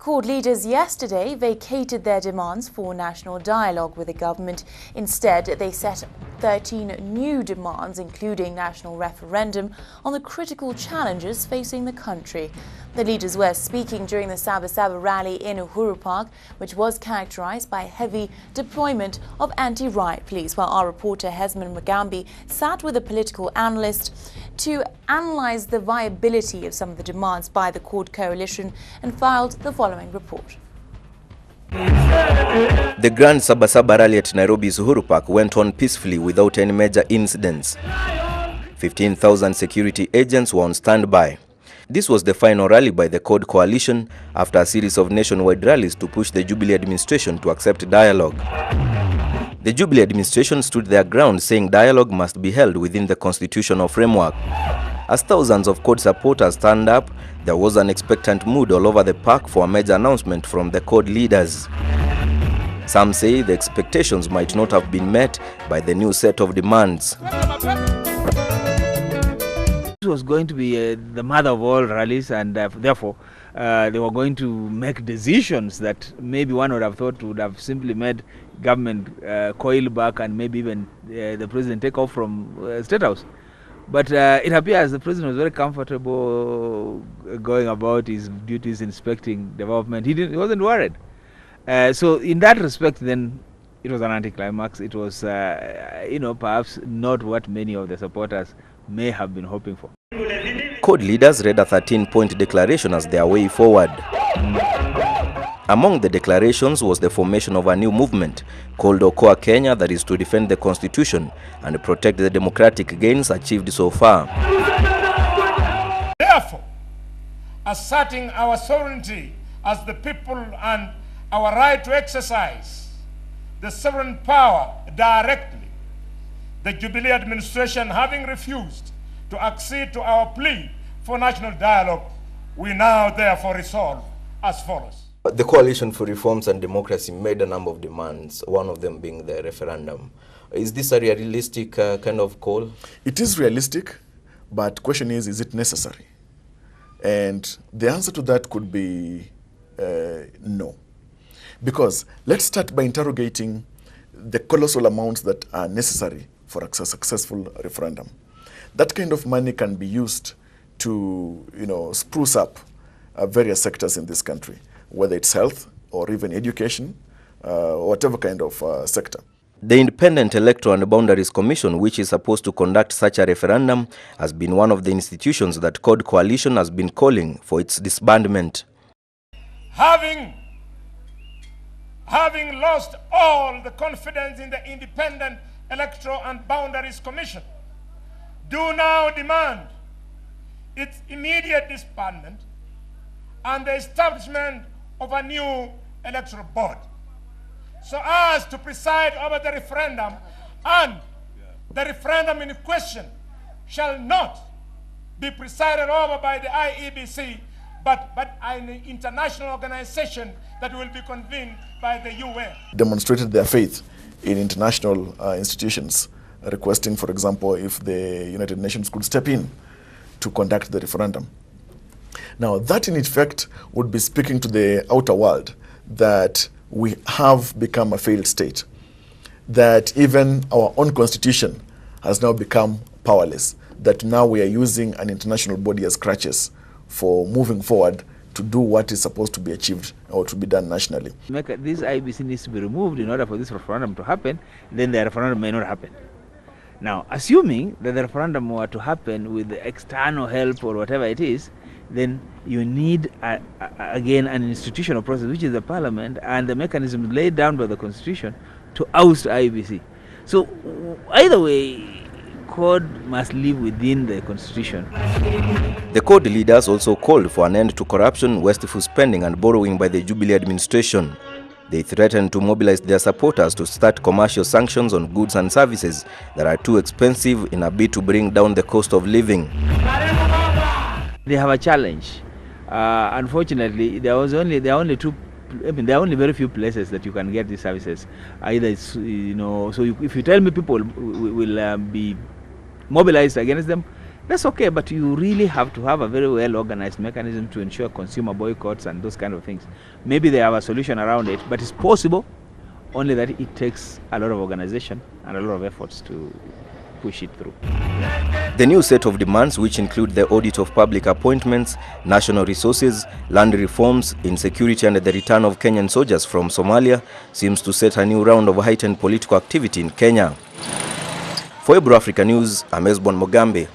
CORD leaders yesterday vacated their demands for national dialogue with the government. Instead, they set 13 new demands, including national referendum on the critical challenges facing the country. The leaders were speaking during the Saba rally in Uhuru Park, which was characterized by heavy deployment of anti-riot police, while our reporter Hesman Mugambi sat with a political analyst to analyze the viability of some of the demands by the CORD coalition and filed the following report. The Grand Saba rally at Nairobi's Uhuru Park went on peacefully without any major incidents. 15,000 security agents were on standby. This was the final rally by the CORD coalition after a series of nationwide rallies to push the Jubilee administration to accept dialogue. The Jubilee administration stood their ground, saying dialogue must be held within the constitutional framework. As thousands of CORD supporters stand up, there was an expectant mood all over the park for a major announcement from the CORD leaders. Some say the expectations might not have been met by the new set of demands. This was going to be the mother of all rallies, and therefore they were going to make decisions that maybe one would have thought would have simply made government coil back and maybe even the president take off from State House. But it appears the president was very comfortable going about his duties, inspecting development. He wasn't worried. So in that respect, then it was an anticlimax. It was, perhaps not what many of the supporters may have been hoping for. CORD leaders read a 13-point declaration as their way forward. Among the declarations was the formation of a new movement called Okoa Kenya that is to defend the constitution and protect the democratic gains achieved so far. Therefore, asserting our sovereignty as the people and our right to exercise the sovereign power directly, the Jubilee administration having refused to accede to our plea for national dialogue, we now therefore resolve as follows. The Coalition for Reforms and Democracy made a number of demands, one of them being the referendum. Is this a realistic kind of call? It is realistic, but the question is it necessary? And the answer to that could be no. Because let's start by interrogating the colossal amounts that are necessary for a successful referendum. That kind of money can be used to, spruce up various sectors in this country, whether it's health or even education, or whatever kind of sector. The Independent Electoral and Boundaries Commission, which is supposed to conduct such a referendum, has been one of the institutions that CORD coalition has been calling for its disbandment. Having lost all the confidence in the Independent Electoral and Boundaries Commission, do now demand its immediate disbandment and the establishment of a new electoral board, so as to preside over the referendum, and the referendum in question shall not be presided over by the IEBC, but an international organization that will be convened by the UN. Demonstrated their faith in international institutions, requesting, for example, if the United Nations could step in to conduct the referendum. Now, that in effect would be speaking to the outer world that we have become a failed state, that even our own constitution has now become powerless, that now we are using an international body as crutches for moving forward to do what is supposed to be achieved or to be done nationally. This IBC needs to be removed in order for this referendum to happen, then the referendum may not happen. Now, assuming that the referendum were to happen with external help or whatever it is, then you need, again, an institutional process, which is the parliament, and the mechanism laid down by the constitution to oust IBC. So, either way, CORD must live within the constitution. The CORD leaders also called for an end to corruption, wasteful spending and borrowing by the Jubilee administration. They threatened to mobilize their supporters to start commercial sanctions on goods and services that are too expensive in a bid to bring down the cost of living. They have a challenge. Unfortunately, there are only very few places that you can get these services. Either it's, if you tell me people will be mobilized against them, That's okay, but you really have to have a very well-organized mechanism to ensure consumer boycotts and those kind of things. Maybe they have a solution around it, but it's possible, only that it takes a lot of organization and a lot of efforts to push it through. The new set of demands, which include the audit of public appointments, national resources, land reforms, insecurity and the return of Kenyan soldiers from Somalia, seems to set a new round of heightened political activity in Kenya. For Ebro Africa News, I'm Esbon Mogambe.